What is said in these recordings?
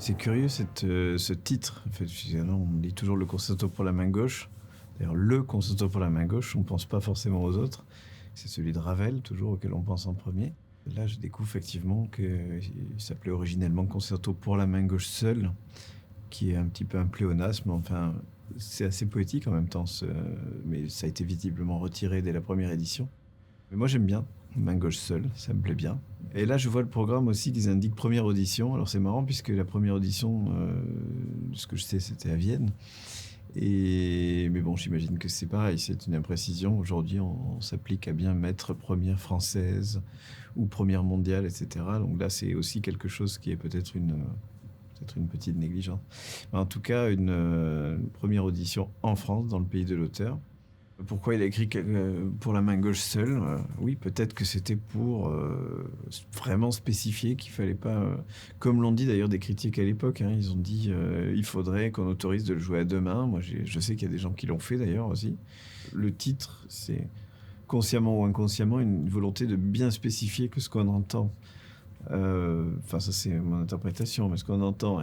C'est curieux ce titre. En fait, on dit toujours le concerto pour la main gauche. D'ailleurs, le concerto pour la main gauche, on ne pense pas forcément aux autres. C'est celui de Ravel, toujours, auquel on pense en premier. Là, je découvre effectivement qu'il s'appelait originellement concerto pour la main gauche seule, qui est un petit peu un pléonasme. Enfin, c'est assez poétique en même temps, mais ça a été visiblement retiré dès la première édition. Mais moi, j'aime bien main gauche seule, ça me plaît bien. Et là, je vois le programme aussi qu'ils indiquent première audition. Alors, c'est marrant puisque la première audition, de ce que je sais, c'était à Vienne. Mais bon, j'imagine que c'est pareil, c'est une imprécision. Aujourd'hui, on s'applique à bien mettre première française ou première mondiale, etc. Donc là, c'est aussi quelque chose qui est peut-être une petite négligence. Mais en tout cas, une première audition en France, dans le pays de l'auteur. Pourquoi il a écrit pour la main gauche seule? Oui, peut-être que c'était pour vraiment spécifier qu'il fallait pas... comme l'ont dit d'ailleurs des critiques à l'époque, hein, ils ont dit il faudrait qu'on autorise de le jouer à deux mains. Moi, je sais qu'il y a des gens qui l'ont fait d'ailleurs aussi. Le titre, c'est consciemment ou inconsciemment une volonté de bien spécifier que ce qu'on entend. Enfin, ça c'est mon interprétation, mais ce qu'on entend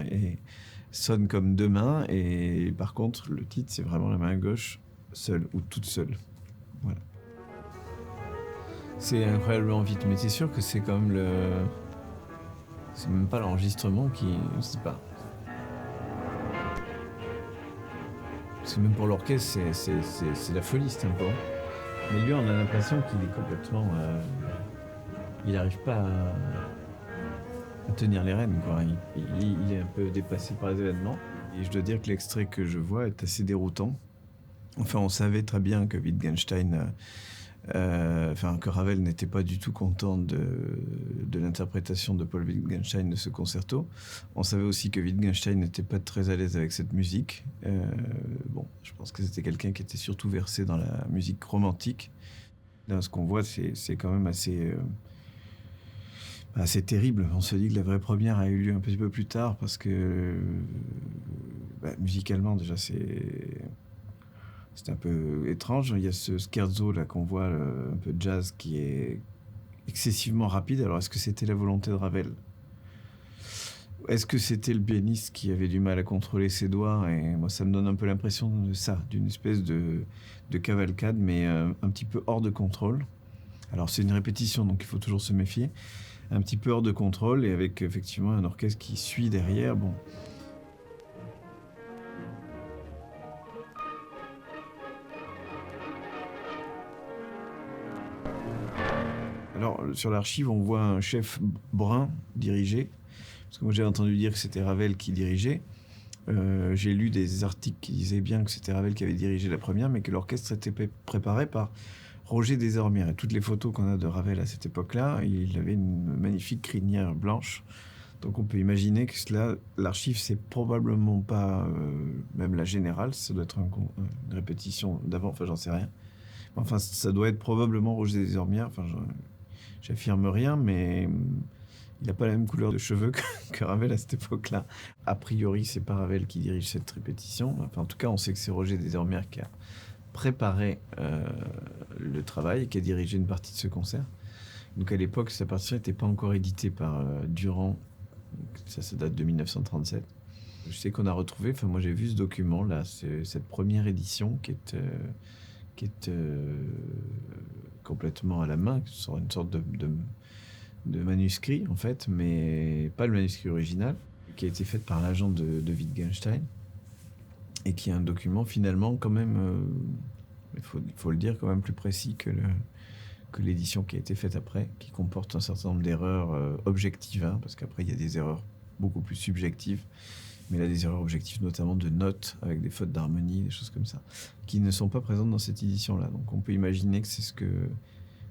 sonne comme deux mains, et par contre, le titre, c'est vraiment la main gauche seule ou toute seule. Voilà. C'est incroyablement vite, mais c'est sûr que c'est quand même c'est même pas l'enregistrement qui... Je sais pas. Parce que même pour l'orchestre, c'est la folie, ce tempo. Mais lui, on a l'impression qu'il est complètement... il n'arrive pas à tenir les rênes, quoi. Il est un peu dépassé par les événements. Et je dois dire que l'extrait que je vois est assez déroutant. Enfin, on savait très bien que Wittgenstein, que Ravel n'était pas du tout content de l'interprétation de Paul Wittgenstein de ce concerto. On savait aussi que Wittgenstein n'était pas très à l'aise avec cette musique. Je pense que c'était quelqu'un qui était surtout versé dans la musique romantique. Là, ce qu'on voit, c'est quand même assez terrible. On se dit que la vraie première a eu lieu un petit peu plus tard parce que musicalement, déjà, c'est un peu étrange. Il y a ce scherzo là qu'on voit, un peu jazz, qui est excessivement rapide. Alors, est-ce que c'était la volonté de Ravel? Est-ce que c'était le pianiste qui avait du mal à contrôler ses doigts? Et moi, ça me donne un peu l'impression de ça, d'une espèce de cavalcade, mais un petit peu hors de contrôle. Alors, c'est une répétition, donc il faut toujours se méfier. Un petit peu hors de contrôle, et avec effectivement un orchestre qui suit derrière. Bon. Alors, sur l'archive, on voit un chef brun diriger. Parce que moi, j'ai entendu dire que c'était Ravel qui dirigeait. J'ai lu des articles qui disaient bien que c'était Ravel qui avait dirigé la première, mais que l'orchestre était préparé par Roger Desormières. Et toutes les photos qu'on a de Ravel à cette époque-là, il avait une magnifique crinière blanche. Donc on peut imaginer que l'archive, c'est probablement pas même la générale, ça doit être une répétition d'avant, enfin j'en sais rien. Enfin, ça doit être probablement Roger Desormières, enfin j'affirme rien, mais il n'a pas la même couleur de cheveux que Ravel à cette époque-là. A priori, c'est pas Ravel qui dirige cette répétition. Enfin, en tout cas, on sait que c'est Roger Desormières qui a préparé le travail et qui a dirigé une partie de ce concert. Donc à l'époque, sa partition n'était pas encore éditée par Durand. Ça date de 1937. Je sais qu'on a retrouvé, enfin moi j'ai vu ce document là, cette première édition qui est complètement à la main, qui sort une sorte de manuscrit en fait, mais pas le manuscrit original, qui a été fait par l'agent de Wittgenstein, et qui est un document finalement quand même, il faut le dire, quand même plus précis que l'édition qui a été faite après, qui comporte un certain nombre d'erreurs objectives, hein, parce qu'après il y a des erreurs beaucoup plus subjectives, mais là des erreurs objectives notamment de notes, avec des fautes d'harmonie, des choses comme ça, qui ne sont pas présentes dans cette édition-là. Donc on peut imaginer que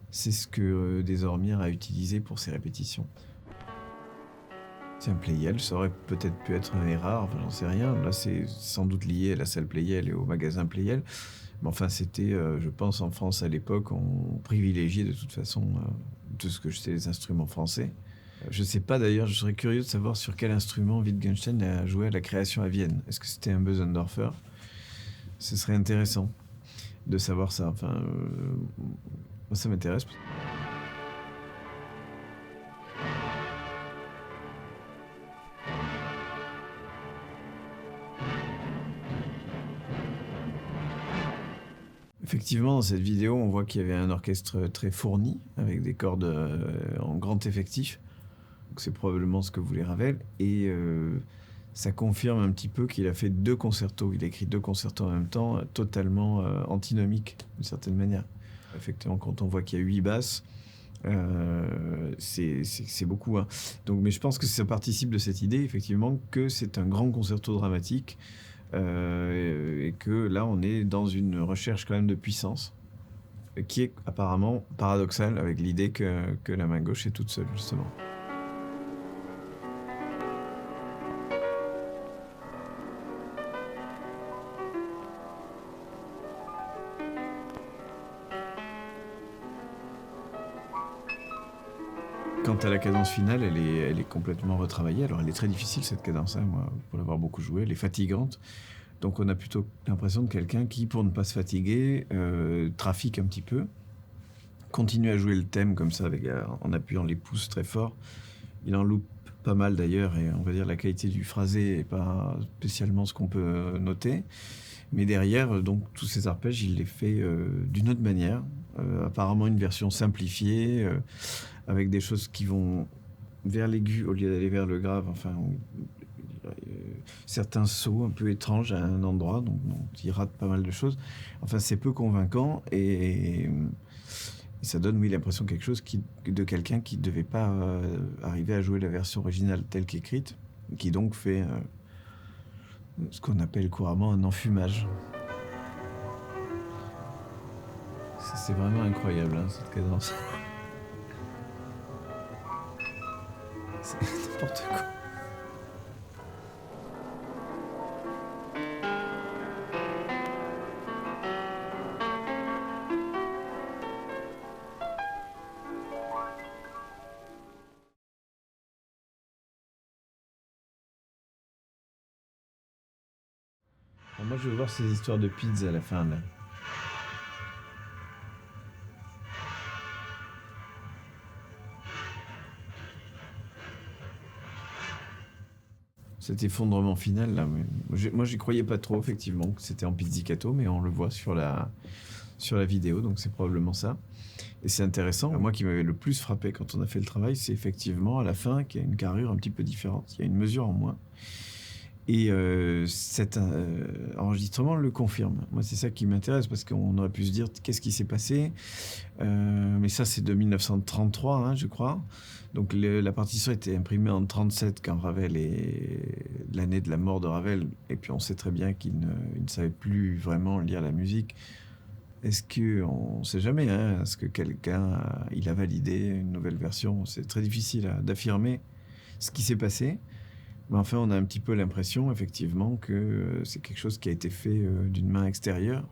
c'est ce que Desormières a utilisé pour ses répétitions. C'est un Pleyel, ça aurait peut-être pu être un Erard, enfin, j'en sais rien. Là, c'est sans doute lié à la salle Pleyel et au magasin Pleyel. Mais enfin, c'était, je pense, en France à l'époque, on privilégiait de toute façon, de ce que je sais, les instruments français. Je ne sais pas d'ailleurs, je serais curieux de savoir sur quel instrument Wittgenstein a joué à la création à Vienne. Est-ce que c'était un Bösendorfer? Ce serait intéressant de savoir ça. Enfin, moi, ça m'intéresse. effectivement, dans cette vidéo, on voit qu'il y avait un orchestre très fourni, avec des cordes en grand effectif. Donc c'est probablement ce que voulait Ravel. Et ça confirme un petit peu qu'il a fait 2 concertos. Il a écrit 2 concertos en même temps, totalement antinomiques, d'une certaine manière. Effectivement, quand on voit qu'il y a 8 basses, c'est beaucoup. Hein. Donc, mais je pense que ça participe de cette idée, effectivement, que c'est un grand concerto dramatique et que là, on est dans une recherche quand même de puissance qui est apparemment paradoxale avec l'idée que la main gauche est toute seule, justement. Quant à la cadence finale, elle est complètement retravaillée. Alors, elle est très difficile, cette cadence, hein, moi, pour l'avoir beaucoup joué. Elle est fatigante. Donc, on a plutôt l'impression de quelqu'un qui, pour ne pas se fatiguer, trafique un petit peu, continue à jouer le thème comme ça, en appuyant les pouces très fort. Il en loupe pas mal, d'ailleurs, et on va dire la qualité du phrasé n'est pas spécialement ce qu'on peut noter. Mais derrière, donc, tous ces arpèges, il les fait d'une autre manière. Apparemment, une version simplifiée, avec des choses qui vont vers l'aigu au lieu d'aller vers le grave. Enfin, certains sauts un peu étranges à un endroit, donc il rate pas mal de choses. Enfin, c'est peu convaincant et ça donne, oui, l'impression de quelque chose de quelqu'un qui ne devait pas arriver à jouer la version originale telle qu'écrite, qui donc fait ce qu'on appelle couramment un enfumage. C'est vraiment incroyable, hein, cette cadence. C'est n'importe quoi. Alors moi, je veux voir ces histoires de pizza à la fin, là. Cet effondrement final, là, moi, j'y croyais pas trop, effectivement, que c'était en pizzicato, mais on le voit sur la vidéo, donc c'est probablement ça. Et c'est intéressant. Moi, qui m'avait le plus frappé quand on a fait le travail, c'est effectivement à la fin qu'il y a une carrure un petit peu différente. Il y a une mesure en moins. Et cet enregistrement le confirme. Moi, c'est ça qui m'intéresse, parce qu'on aurait pu se dire qu'est-ce qui s'est passé. Mais ça, c'est de 1933, hein, je crois. Donc la partition a été imprimée en 1937, quand Ravel est l'année de la mort de Ravel. Et puis on sait très bien qu'il ne savait plus vraiment lire la musique. Est-ce qu'on ne sait jamais, hein, est-ce que quelqu'un il a validé une nouvelle version? C'est très difficile d'affirmer ce qui s'est passé. Mais enfin, on a un petit peu l'impression, effectivement, que c'est quelque chose qui a été fait d'une main extérieure.